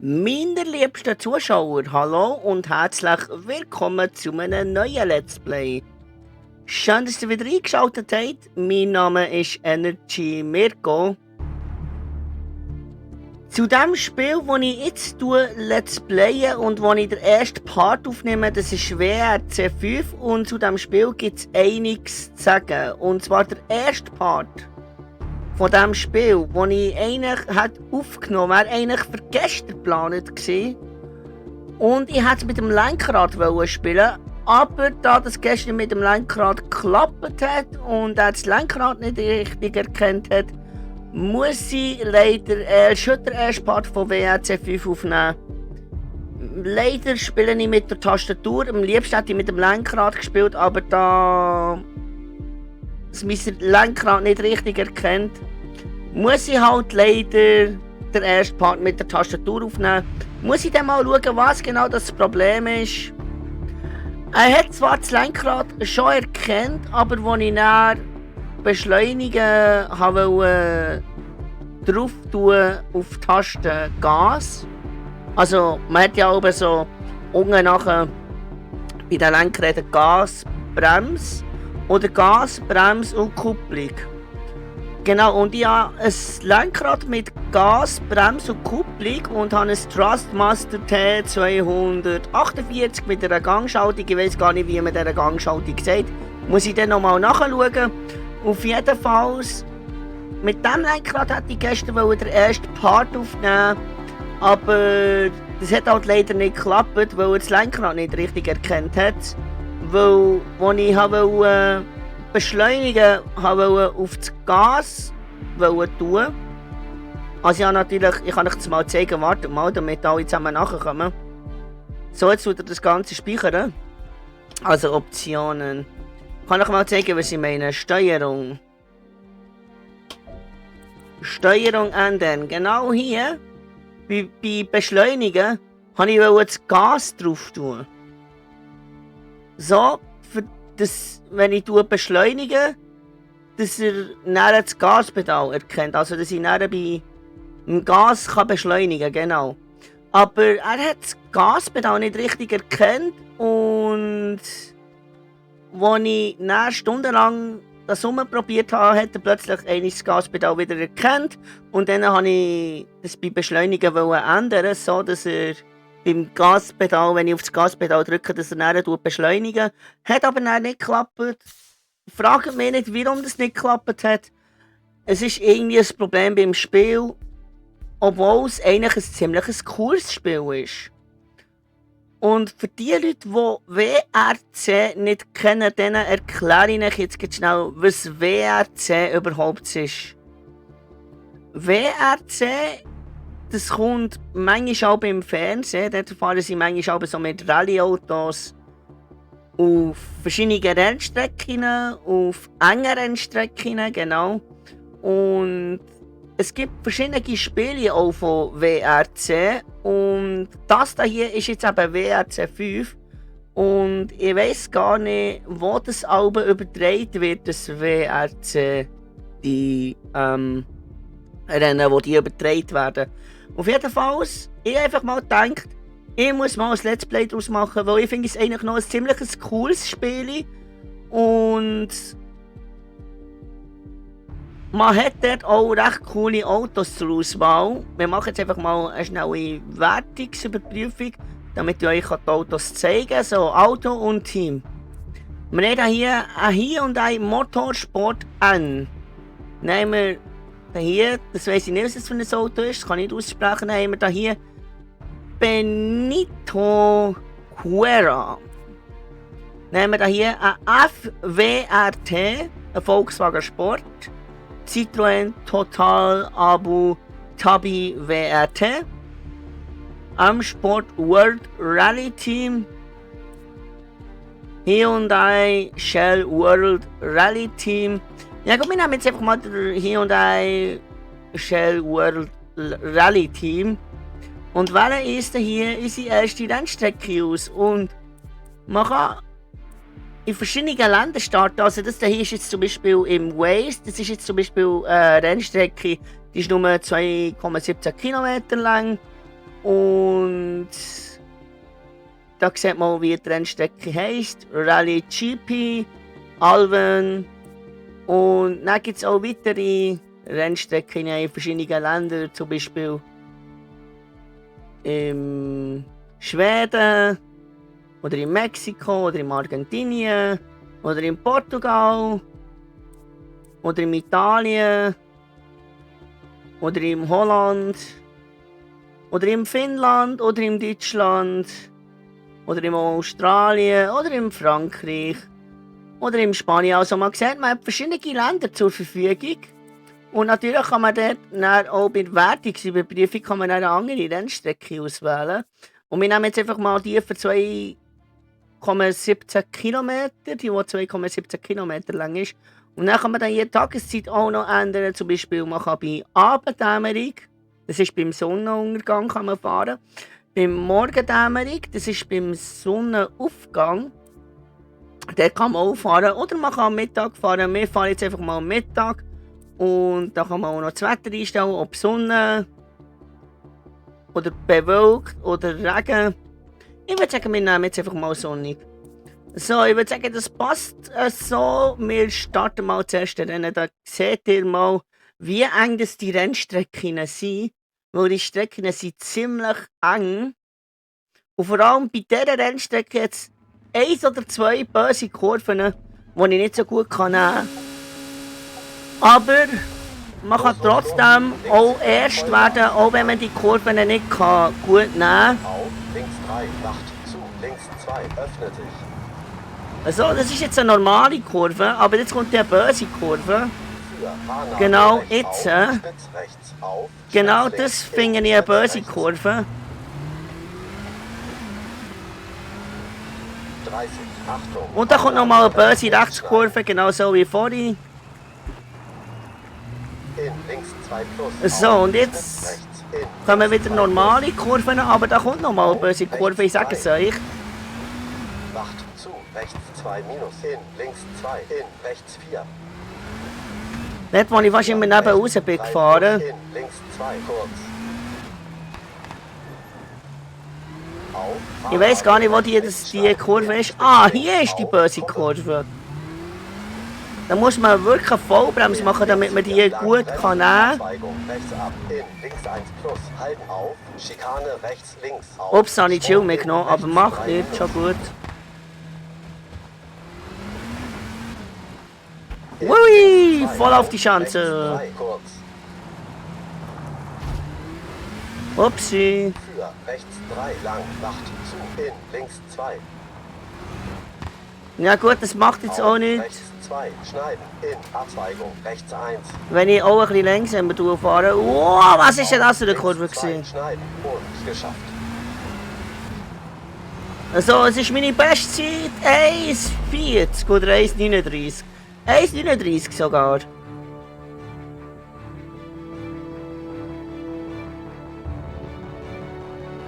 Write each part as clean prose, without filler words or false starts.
Meine liebsten Zuschauer, hallo und herzlich willkommen zu einem neuen Let's Play. Schön, dass ihr wieder eingeschaltet habt. Mein Name ist Energy Mirko. Zu dem Spiel, das ich jetzt Let's Playen und wo ich den ersten Part aufnehme, das ist WRC 5 und zu dem Spiel gibt es einiges zu sagen. Und zwar der erste Part von diesem Spiel, das ich eigentlich aufgenommen hätte, wäre eigentlich für gestern geplant gewesen. Und ich hätte es mit dem Lenkrad spielen, aber da das gestern mit dem Lenkrad geklappt hat und er das Lenkrad nicht richtig erkannt hat, muss ich leider schon den ersten Part von WRC 5 aufnehmen. Leider spiele ich mit der Tastatur, am liebsten hätte ich mit dem Lenkrad gespielt, aber da das mein Lenkrad nicht richtig erkennt, muss ich halt leider den ersten Part mit der Tastatur aufnehmen. Muss ich dann mal schauen, was genau das Problem ist. Er hat zwar das Lenkrad schon erkannt, aber als ich dann beschleunigen wollte, drauf tun auf die Taste Gas. Also man hat ja oben so unten nachher bei den Lenkrädern Gas, Brems oder Gas, Brems und Kupplung. Genau, und ich habe ein Lenkrad mit Gas, Brems und Kupplung und habe ein Thrustmaster T248 mit einer Gangschaltung. Ich weiß gar nicht, wie man diese Gangschaltung sagt. Muss ich dann nochmal nachschauen. Auf jeden Fall, mit diesem Lenkrad hätte ich gestern den ersten Part aufnehmen, aber das hat halt leider nicht geklappt, weil er das Lenkrad nicht richtig erkannt hat. Weil, als ich beschleunigen wollte, auf das Gas tun. Also ich kann euch das mal zeigen, wartet mal, damit alle zusammen nachkommen. So, jetzt tut er das Ganze speichern. Also Optionen. Ich kann euch mal zeigen, was ich meine. Steuerung. Steuerung ändern. Genau hier, bei Beschleunigen, wollte ich das Gas drauf tun. So, für das, wenn ich beschleunige, dass er näher das Gaspedal erkennt. Also, dass ich näher bei dem Gas beschleunigen kann, genau. Aber er hat das Gaspedal nicht richtig erkannt und als ich dann stundenlang das probiert habe, hat er plötzlich das Gaspedal wieder erkannt und dann habe ich das bei Beschleunigen ändern, so dass er beim Gaspedal, wenn ich auf das Gaspedal drücke, dass er dann beschleunigen. Hat aber dann nicht geklappt. Fragt mich nicht, warum das nicht geklappt hat. Es ist irgendwie ein Problem beim Spiel, obwohl es eigentlich ein ziemlich cooles Spiel ist. Und für die Leute, die WRC nicht kennen, denen erkläre ich euch jetzt schnell, was WRC überhaupt ist. WRC, das kommt manchmal auch im Fernsehen. Dort fahren sie manchmal auch so mit Rallye-Autos auf verschiedene Rennstrecken, auf enge Rennstrecken, genau. Und es gibt verschiedene Spiele auch von WRC und das hier ist jetzt eben WRC 5 und ich weiß gar nicht, wo das Album übertragen wird, das WRC, die Rennen, wo die übertragen werden. Auf jeden Fall, ich einfach mal gedacht, ich muss mal ein Let's Play daraus machen, weil ich finde es eigentlich noch ein ziemlich cooles Spiel und man hat dort auch recht coole Autos zur Auswahl. Wir machen jetzt einfach mal eine schnelle Wertungsüberprüfung, damit ich euch die Autos zeigen kann. So, Auto und Team. Wir haben hier ein Hyundai Motorsport N. Nehmen wir hier, das weiss ich nicht, was das für ein Auto ist, das kann ich nicht aussprechen. Dann haben wir hier Benito Huera. Nehmen wir hier ein FWRT, ein Volkswagen Sport. Citroën Total Abu Dhabi WRT, Sport World Rally Team, Hyundai Shell World Rally Team. Ja gut, wir nehmen jetzt einfach mal der Hyundai Shell World Rally Team und wählen ist hier unsere erste Rennstrecke aus. Und man kann in verschiedenen Ländern starten. Also das hier ist jetzt zum Beispiel im Wales, das ist jetzt zum Beispiel eine Rennstrecke, die ist nur 2,17 Kilometer lang. Und da sieht man, wie die Rennstrecke heisst. Rally GP, Alven. Und dann gibt es auch weitere Rennstrecken in verschiedenen Ländern, zum Beispiel in Schweden, oder in Mexiko, oder in Argentinien, oder in Portugal, oder in Italien, oder in Holland, oder in Finnland, oder in Deutschland, oder in Australien, oder in Frankreich, oder in Spanien. Also man sieht, man hat verschiedene Länder zur Verfügung. Und natürlich kann man dort dann auch bei der Wertungsüberprüfung kann man eine andere Rennstrecke auswählen. Und wir nehmen jetzt einfach mal die für 2,17 Kilometer, die 2,17 Kilometer lang ist. Und dann kann man dann jede Tageszeit auch noch ändern. Zum Beispiel man kann bei Abenddämmerung, das ist beim Sonnenuntergang, kann man fahren. Beim Morgendämmerung, das ist beim Sonnenaufgang, dort kann man auch fahren. Oder man kann am Mittag fahren. Wir fahren jetzt einfach mal am Mittag. Und da kann man auch noch das Wetter einstellen, ob Sonne oder bewölkt oder Regen. Ich würde sagen, wir nehmen jetzt einfach mal sonnig. So, ich würde sagen, das passt so. Wir starten mal das erste Rennen. Da seht ihr mal, wie eng das die Rennstrecken sind. Weil die Strecken sind ziemlich eng. Und vor allem bei dieser Rennstrecke jetzt 1 oder 2 böse Kurven, die ich nicht so gut nehmen kann. Aber man kann trotzdem auch erst werden, auch wenn man die Kurven nicht gut nehmen kann. Auf, links 3, macht zu, links 2, öffnet sich. Also, das ist jetzt eine normale Kurve, aber jetzt kommt die böse Kurve. Für Fahrnadel Genau rechts jetzt. auf, spitz rechts auf, Genau spitz das links, finde ich in, eine spitz böse rechts. Kurve. 30, Achtung. Und da kommt nochmal eine böse Rechtskurve, genauso wie vorhin. In, links 2 plus. So, auf, und jetzt spitz rechts, in, kommen links wieder 2 normale Kurven, aber da kommt nochmal eine böse Kurve, ich sage es euch. plus. Macht zu, rechts 2 minus, in, links 2, in, rechts 4. Dort, wo ich fast immer nebenaus bin gefahren. In, links 2, kurz. Auf, Ich weiß gar nicht, wo die Kurve ist. Ah, hier ist die böse Kurve. Da muss man wirklich eine Vollbremse machen, damit man die gut kann nehmen kann. Rechts ab, in, links 1 plus, halten auf, Schikane rechts, links, auf. Ups, habe ich die Schuhe mitgenommen, aber macht nicht, schon gut. Ui, voll auf die Schanze. Upsi. Für, rechts 3, lang, macht zu, in, links 2. Ja gut, das macht jetzt auch nichts, Rechts 2, schneiden, in, Abzweigung, rechts 1. wenn ich auch ein bisschen langsamer fahre. Wow, was ist denn das für eine Kurve gewesen? Schneiden und geschafft. Also, es ist meine Bestzeit 1,40 oder 1,39. 1,39 sogar.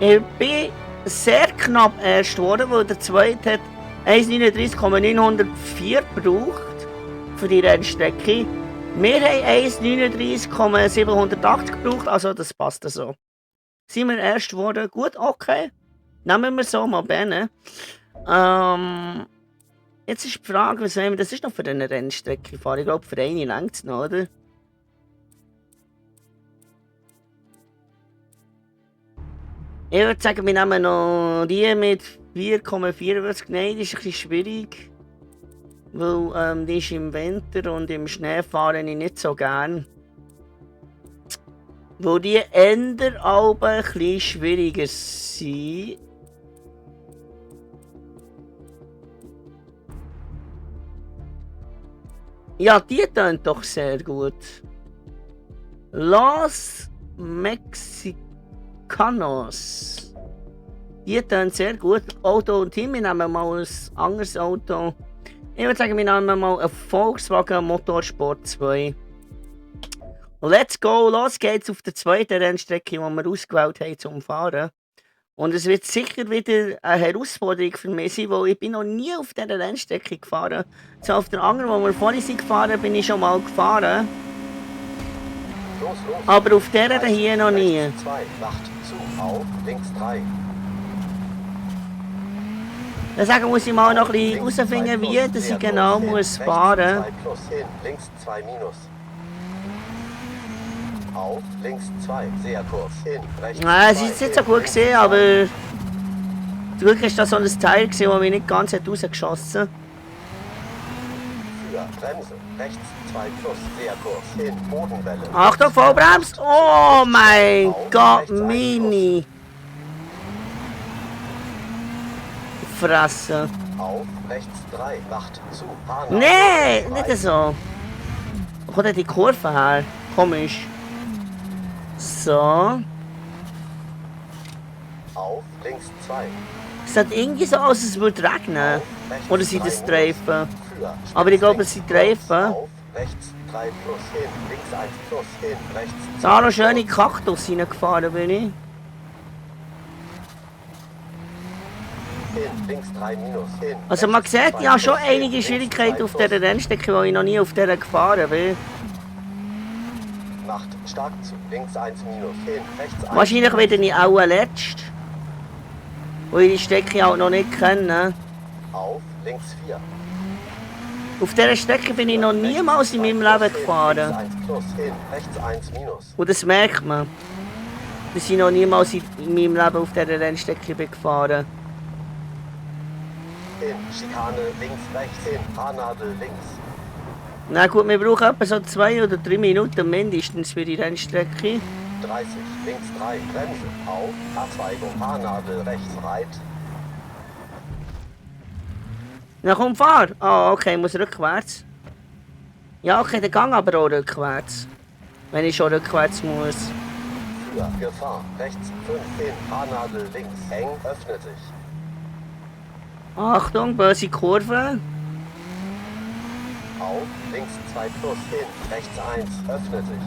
Ich bin sehr knapp erst geworden, weil der zweite hat 1,39,904 gebraucht für die Rennstrecke. Wir haben 1,39,780 gebraucht, also das passt so. Sind wir erst geworden? Gut, okay. Nehmen wir so mal bene. Jetzt ist die Frage, was wollen wir, das ist noch für eine Rennstrecke fahren. Ich glaube, für eine längt es noch, oder? Ich würde sagen, wir nehmen noch die mit 4,44. Nein, das ist ein bisschen schwierig. Weil die ist im Winter und im Schnee fahre ich nicht so gern. Weil die Änder aber ein bisschen schwieriger sind. Ja, die tönt doch sehr gut. Los Mexicanos. Die tönt sehr gut. Auto und Team, wir nehmen mal ein anderes Auto. Ich würde sagen, wir nehmen mal einen Volkswagen Motorsport 2. Let's go, los geht's auf der zweiten Rennstrecke, die wir ausgewählt haben zum Fahren. Und es wird sicher wieder eine Herausforderung für mich sein, weil ich bin noch nie auf dieser Rennstrecke gefahren. So auf der anderen, wo wir vorhin sind gefahren, bin ich schon mal gefahren. Los, los. Aber auf dieser hier noch nie. Rechts 2, macht zu, auf, links 3. Dann sagen muss ich mal noch ein bisschen Links herausfinden, 2 wie plus, dass sehr ich genau kurz, hin, muss rechts fahren. 2 plus, hin, links 2 minus. Auf, links 2, sehr kurz, hin, rechts Nein, es 2, ist jetzt nicht hin, so gut links gesehen, 2. aber zum Glück ist das so ein Teil gewesen, das mich nicht ganz hat rausgeschossen. Für Bremse, rechts 2 plus, sehr kurz, hin, Bodenwelle. Achtung, Vollbremst! Oh mein Gott, Mini! Fresse. Auf, rechts 3, macht zu, Hanau, Nee, frei. nicht so. Wo kommt denn die Kurve her? Komisch. So. Auf, links 2. Es sieht irgendwie so aus, als es würde regnen. Auf, rechts Oder sind 3 das minus. Streifen? Für, Aber ich glaube, links es sind 2, Streifen. Auf, rechts 3 plus, hin, links 1 plus, hin, rechts 2 Da noch schöne Kaktus reingefahren bin ich. hin, links 3 minus, hin. Also man rechts sieht 2 ja schon plus, hin, einige links Schwierigkeiten 3 auf plus. dieser Rennstrecke, weil ich noch nie auf dieser gefahren bin. Macht stark zu, links 1 minus, hin, rechts 1. Wahrscheinlich werde ich auch letzt. Weil ich die Strecke halt noch nicht kenne. Auf, links 4. Auf dieser Strecke bin ich noch niemals in meinem Leben Links gefahren. 1 plus, hin, rechts 1 minus. Und das merkt man. Dass ich noch niemals in meinem Leben auf dieser Rennstrecke bin gefahren. Hin, Schikane links, rechts, hin, Haarnadel links. Na gut, wir brauchen etwa so 2 oder 3 Minuten mindestens für die Rennstrecke. 30, links 3, Bremse, auf, Abzweigung, Haarnadel rechts, breit. Na komm, fahr! Ah, okay, ich muss rückwärts. Ja, okay, der Gang aber auch rückwärts. Wenn ich schon rückwärts muss. Für, Gefahr, rechts 5, hin, Haarnadel links, eng, öffnet sich. Achtung, böse Kurve. Auf, links 2 plus, hin, rechts 1, öffnet sich.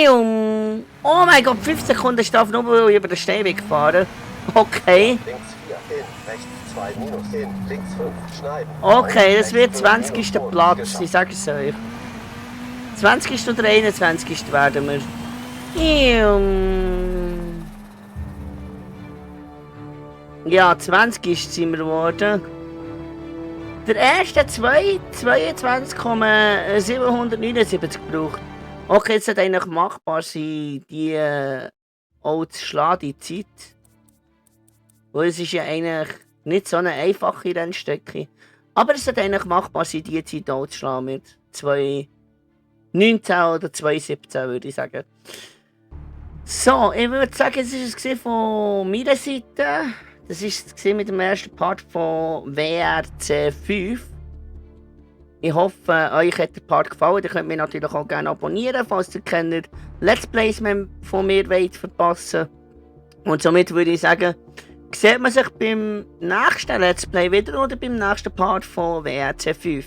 Ium. Oh mein Gott, 5 Sekunden Strafe, nur weil ich über den Steinweg fahre. Okay. Links 4, hin, rechts 2 minus, hin, links 5, schneiden. Okay, Auf, das wird rechts 20. 5, Platz, geschafft. ich sage es euch. 20. oder 21. werden wir. Ium. Ja, 20. sind wir geworden. Der erste 22,779 gebraucht. Okay, es sollte eigentlich machbar sein, die auch zu schlagen, die Zeit. Weil es ist ja eigentlich nicht so eine einfache Rennstrecke. Aber es sollte eigentlich machbar sein, die Zeit auch zu schlagen mit 2,19 oder 2,17 würde ich sagen. So, ich würde sagen, es war es von meiner Seite. Das war es mit dem ersten Part von WRC 5. Ich hoffe, euch hat der Part gefallen. Ihr könnt mich natürlich auch gerne abonnieren, falls ihr keine Let's Plays mehr von mir wollt verpassen. Und somit würde ich sagen, sieht man sich beim nächsten Let's Play wieder oder beim nächsten Part von WRC 5.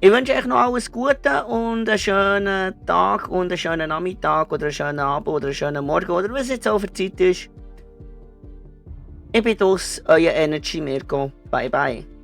Ich wünsche euch noch alles Gute und einen schönen Tag und einen schönen Nachmittag oder einen schönen Abend oder einen schönen Morgen oder was jetzt auch für Zeit ist. Ich bin aus, euer Energy Mirko. Bye bye.